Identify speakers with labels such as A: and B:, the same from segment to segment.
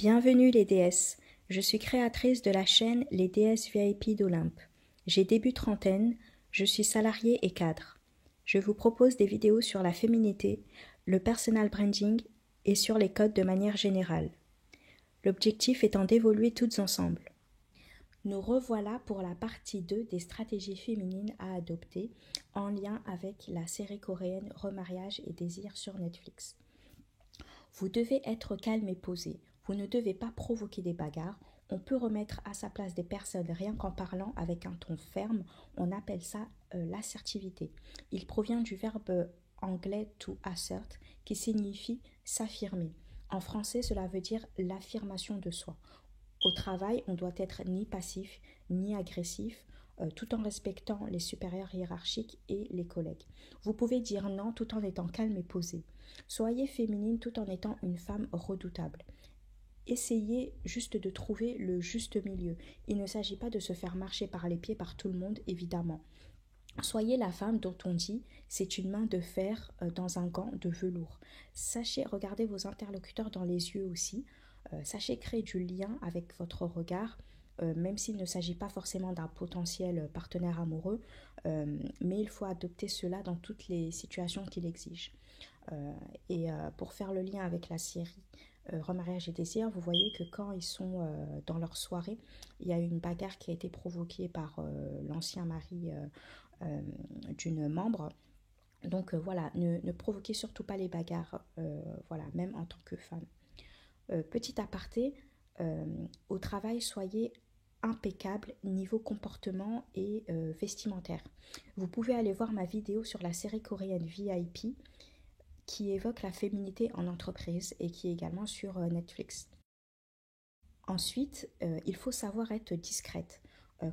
A: Bienvenue les déesses, je suis créatrice de la chaîne Les déesses VIP d'Olympe. J'ai début trentaine, je suis salariée et cadre. Je vous propose des vidéos sur la féminité, le personal branding et sur les codes de manière générale. L'objectif étant d'évoluer toutes ensemble. Nous revoilà pour la partie 2 des stratégies féminines à adopter en lien avec la série coréenne Remariage et désir sur Netflix. Vous devez être calme et posé. Vous ne devez pas provoquer des bagarres. On peut remettre à sa place des personnes rien qu'en parlant avec un ton ferme. On appelle ça l'assertivité. Il provient du verbe anglais to assert qui signifie s'affirmer. En français, cela veut dire l'affirmation de soi. Au travail, on doit être ni passif ni agressif, tout en respectant les supérieurs hiérarchiques et les collègues. Vous pouvez dire non tout en étant calme et posé. Soyez féminine tout en étant une femme redoutable. Essayez juste de trouver le juste milieu. Il ne s'agit pas de se faire marcher par les pieds par tout le monde, évidemment. Soyez la femme dont on dit c'est une main de fer dans un gant de velours. Sachez regarder vos interlocuteurs dans les yeux aussi. Sachez créer du lien avec votre regard, même s'il ne s'agit pas forcément d'un potentiel partenaire amoureux, mais il faut adopter cela dans toutes les situations qu'il exige. Pour faire le lien avec la série Remariage et désir, vous voyez que quand ils sont dans leur soirée, il y a eu une bagarre qui a été provoquée par l'ancien mari d'une membre. Donc voilà, ne provoquez surtout pas les bagarres, voilà, même en tant que femme. Petit aparté, au travail, soyez impeccable niveau comportement et vestimentaire. Vous pouvez aller voir ma vidéo sur la série coréenne VIP qui évoque la féminité en entreprise et qui est également sur Netflix. Ensuite, il faut savoir être discrète.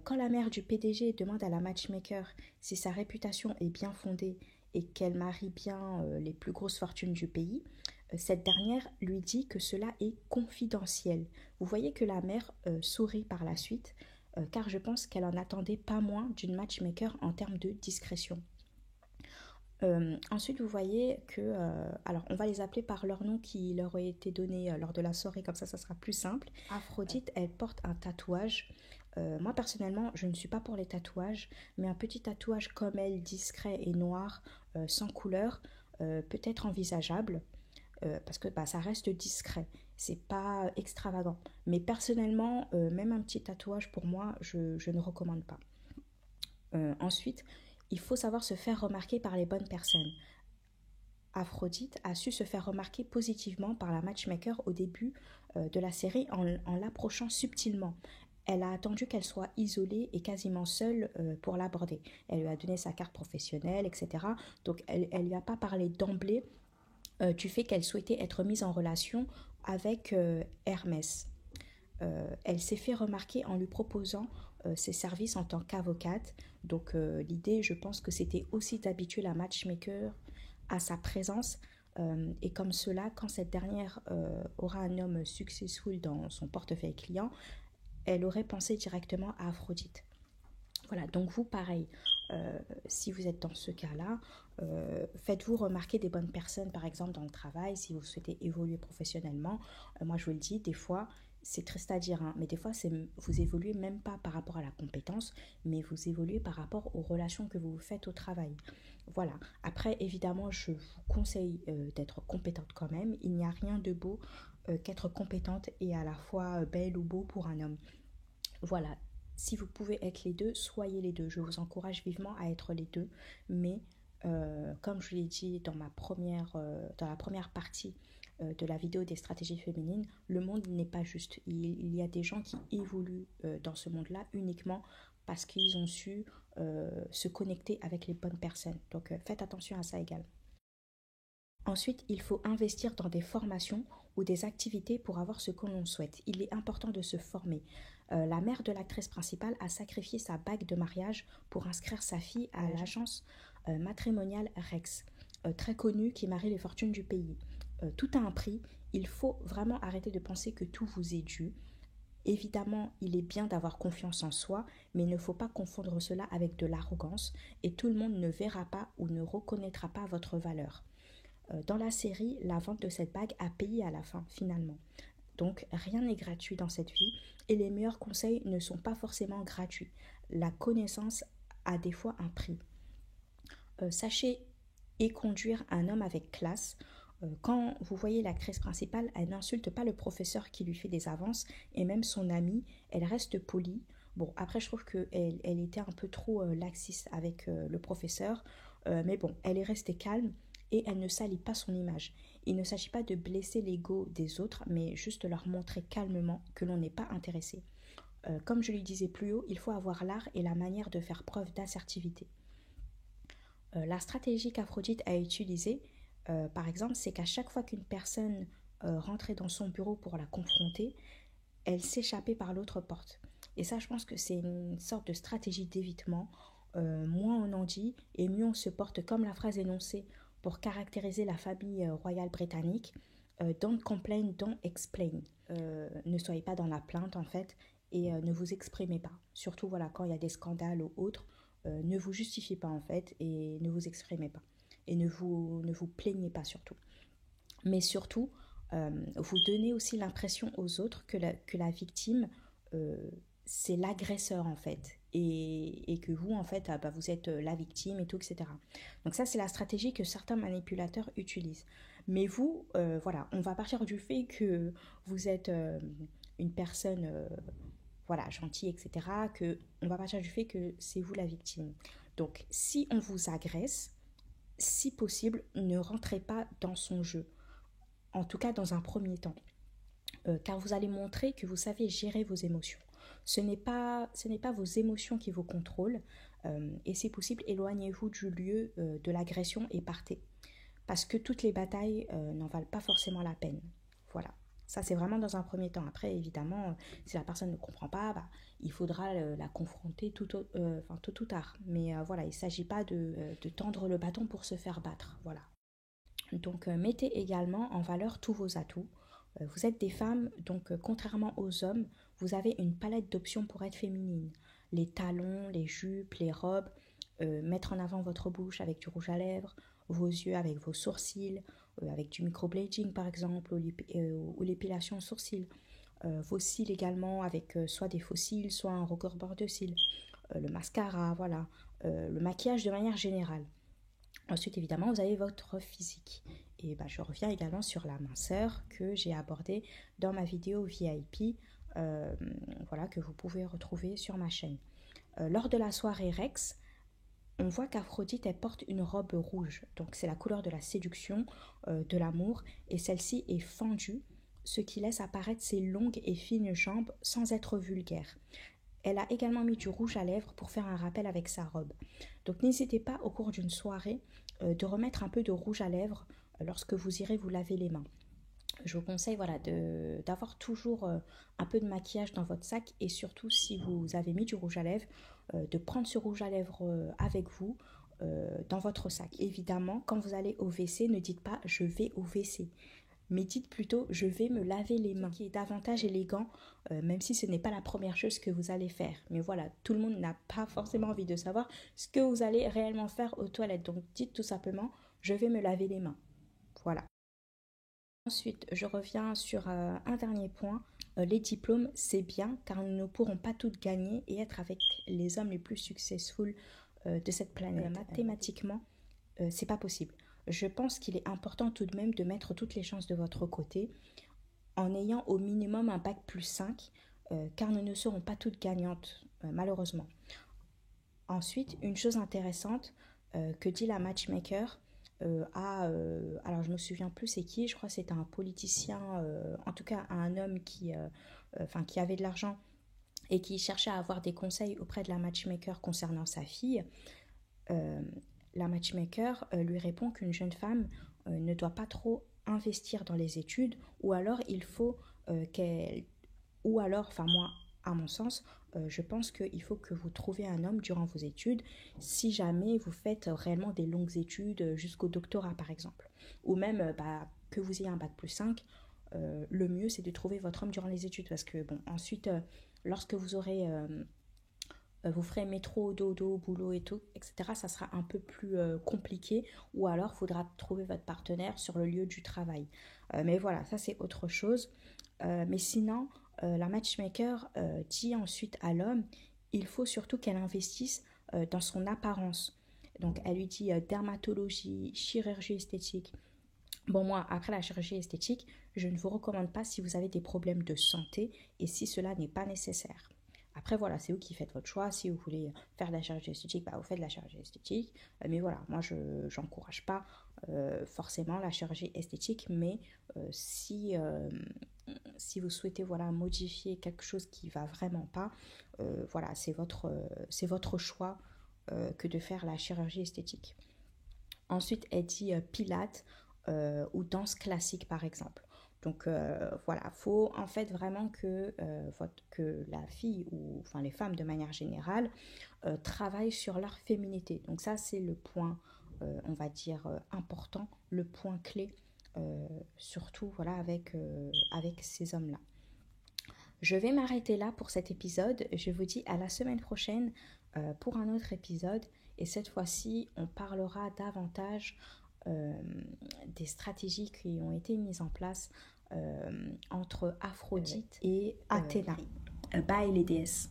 A: Quand la mère du PDG demande à la matchmaker si sa réputation est bien fondée et qu'elle marie bien les plus grosses fortunes du pays, cette dernière lui dit que cela est confidentiel. Vous voyez que la mère sourit par la suite, car je pense qu'elle en attendait pas moins d'une matchmaker en termes de discrétion. Ensuite, vous voyez que, alors on va les appeler par leur nom qui leur a été donné lors de la soirée, comme ça sera plus simple. Aphrodite, elle porte un tatouage. Moi personnellement, je ne suis pas pour les tatouages, mais un petit tatouage comme elle, discret et noir, sans couleur, peut être envisageable, parce que ça reste discret. C'est pas extravagant. Mais personnellement, même un petit tatouage pour moi, je ne recommande pas. Ensuite, il faut savoir se faire remarquer par les bonnes personnes. Aphrodite a su se faire remarquer positivement par la matchmaker au début de la série en l'approchant subtilement. Elle a attendu qu'elle soit isolée et quasiment seule pour l'aborder. Elle lui a donné sa carte professionnelle, etc. Donc elle lui a pas parlé d'emblée du fait qu'elle souhaitait être mise en relation avec Hermès. Elle s'est fait remarquer en lui proposant ses services en tant qu'avocate. Donc l'idée, je pense que c'était aussi d'habituer la matchmaker à sa présence. Et comme cela, quand cette dernière aura un homme successful dans son portefeuille client, elle aurait pensé directement à Aphrodite. Voilà, donc vous, pareil, si vous êtes dans ce cas-là, faites-vous remarquer des bonnes personnes, par exemple dans le travail, si vous souhaitez évoluer professionnellement. Moi, je vous le dis, des fois, c'est triste à dire, hein, mais des fois, vous évoluez même pas par rapport à la compétence, mais vous évoluez par rapport aux relations que vous vous faites au travail. Voilà. Après, évidemment, je vous conseille d'être compétente quand même. Il n'y a rien de beau qu'être compétente et à la fois belle ou beau pour un homme. Voilà, si vous pouvez être les deux, soyez les deux. Je vous encourage vivement à être les deux. Mais comme je l'ai dit dans la première partie de la vidéo des stratégies féminines, le monde n'est pas juste. Il y a des gens qui évoluent dans ce monde-là uniquement parce qu'ils ont su se connecter avec les bonnes personnes. Donc faites attention à ça également. Ensuite, il faut investir dans des formations ou des activités pour avoir ce que l'on souhaite. Il est important de se former. La mère de l'actrice principale a sacrifié sa bague de mariage pour inscrire sa fille à l'agence matrimoniale Rex, très connue qui marie les fortunes du pays. Tout a un prix. Il faut vraiment arrêter de penser que tout vous est dû. Évidemment, il est bien d'avoir confiance en soi, mais il ne faut pas confondre cela avec de l'arrogance et tout le monde ne verra pas ou ne reconnaîtra pas votre valeur. Dans la série, la vente de cette bague a payé à la fin, finalement. Donc rien n'est gratuit dans cette vie et les meilleurs conseils ne sont pas forcément gratuits. La connaissance a des fois un prix. Sachez et conduire un homme avec classe. Quand vous voyez l'actrice principale, elle n'insulte pas le professeur qui lui fait des avances et même son amie, elle reste polie. Bon, après, je trouve qu'elle était un peu trop laxiste avec le professeur, mais bon, elle est restée calme et elle ne salit pas son image. Il ne s'agit pas de blesser l'ego des autres, mais juste leur montrer calmement que l'on n'est pas intéressé. Comme je le disais plus haut, il faut avoir l'art et la manière de faire preuve d'assertivité. La stratégie qu'Aphrodite a utilisée, par exemple, c'est qu'à chaque fois qu'une personne rentrait dans son bureau pour la confronter, elle s'échappait par l'autre porte. Et ça, je pense que c'est une sorte de stratégie d'évitement. Moins on en dit et mieux on se porte, comme la phrase énoncée pour caractériser la famille royale britannique. Don't complain, don't explain. Ne soyez pas dans la plainte en fait et ne vous exprimez pas. Surtout voilà, quand il y a des scandales ou autres, ne vous justifiez pas en fait et ne vous exprimez pas. Et ne vous plaignez pas surtout. Mais surtout, vous donnez aussi l'impression aux autres que la victime, c'est l'agresseur en fait. Et que vous, en fait, vous êtes la victime et tout, etc. Donc ça, c'est la stratégie que certains manipulateurs utilisent. Mais vous, voilà, on va partir du fait que vous êtes une personne voilà, gentille, etc. On va partir du fait que c'est vous la victime. Donc, si on vous agresse, si possible, ne rentrez pas dans son jeu. En tout cas, dans un premier temps. Car vous allez montrer que vous savez gérer vos émotions. Ce n'est pas vos émotions qui vous contrôlent. Et si possible, éloignez-vous du lieu de l'agression et partez. Parce que toutes les batailles n'en valent pas forcément la peine. Voilà. Ça, c'est vraiment dans un premier temps. Après, évidemment, si la personne ne comprend pas, il faudra la confronter tôt ou tard. Mais voilà, il ne s'agit pas de tendre le bâton pour se faire battre. Voilà. Donc, mettez également en valeur tous vos atouts. Vous êtes des femmes, donc contrairement aux hommes, vous avez une palette d'options pour être féminine. Les talons, les jupes, les robes, mettre en avant votre bouche avec du rouge à lèvres, vos yeux avec vos sourcils, avec du microblading par exemple, ou l'épilation sourcils. Vos cils également avec soit des faux cils, soit un recouvrement de cils. Le mascara, voilà. Le maquillage de manière générale. Ensuite, évidemment, vous avez votre physique. Et je reviens également sur la minceur que j'ai abordée dans ma vidéo VIP, voilà, que vous pouvez retrouver sur ma chaîne. Lors de la soirée Rex, on voit qu'Aphrodite, elle porte une robe rouge. Donc, c'est la couleur de la séduction, de l'amour. Et celle-ci est fendue, ce qui laisse apparaître ses longues et fines jambes sans être vulgaire. Elle a également mis du rouge à lèvres pour faire un rappel avec sa robe. Donc n'hésitez pas au cours d'une soirée de remettre un peu de rouge à lèvres lorsque vous irez vous laver les mains. Je vous conseille voilà, d'avoir toujours un peu de maquillage dans votre sac et surtout si vous avez mis du rouge à lèvres, de prendre ce rouge à lèvres avec vous dans votre sac. Évidemment, quand vous allez au WC, ne dites pas « je vais au WC ». Mais dites plutôt je vais me laver les mains, ce qui est davantage élégant, même si ce n'est pas la première chose que vous allez faire. Mais voilà, tout le monde n'a pas forcément envie de savoir ce que vous allez réellement faire aux toilettes. Donc dites tout simplement je vais me laver les mains. Voilà. Ensuite, je reviens sur un dernier point. Les diplômes, c'est bien car nous ne pourrons pas toutes gagner et être avec les hommes les plus successful de cette planète. Mathématiquement, c'est pas possible. Je pense qu'il est important tout de même de mettre toutes les chances de votre côté en ayant au minimum un bac plus 5, car nous ne serons pas toutes gagnantes, malheureusement. Ensuite, une chose intéressante que dit la matchmaker alors je me souviens plus c'est qui, je crois que c'était un politicien, en tout cas un homme qui avait de l'argent et qui cherchait à avoir des conseils auprès de la matchmaker concernant sa fille. La matchmaker lui répond qu'une jeune femme ne doit pas trop investir dans les études ou alors il faut moi, à mon sens, je pense qu'il faut que vous trouviez un homme durant vos études si jamais vous faites réellement des longues études jusqu'au doctorat par exemple. Ou même que vous ayez un bac plus 5, le mieux c'est de trouver votre homme durant les études parce que bon, ensuite, lorsque vous aurez... vous ferez métro, dodo, boulot et tout, etc. Ça sera un peu plus compliqué ou alors il faudra trouver votre partenaire sur le lieu du travail. Mais voilà, ça c'est autre chose. Mais sinon, la matchmaker dit ensuite à l'homme, il faut surtout qu'elle investisse dans son apparence. Donc, elle lui dit dermatologie, chirurgie esthétique. Bon, moi, après la chirurgie esthétique, je ne vous recommande pas si vous avez des problèmes de santé et si cela n'est pas nécessaire. Après, voilà, c'est vous qui faites votre choix. Si vous voulez faire de la chirurgie esthétique, bah, vous faites de la chirurgie esthétique. Mais voilà, moi, je n'encourage pas forcément la chirurgie esthétique. Mais si vous souhaitez voilà, modifier quelque chose qui ne va vraiment pas, voilà, c'est votre choix que de faire la chirurgie esthétique. Ensuite, elle dit pilates ou danse classique, par exemple. Donc voilà, faut en fait vraiment que la fille ou enfin les femmes de manière générale travaillent sur leur féminité. Donc ça c'est le point, on va dire important, le point clé, surtout voilà avec ces hommes-là. Je vais m'arrêter là pour cet épisode. Je vous dis à la semaine prochaine pour un autre épisode. Et cette fois-ci, on parlera davantage euh, des stratégies qui ont été mises en place entre Aphrodite et Athéna. Bye les déesses.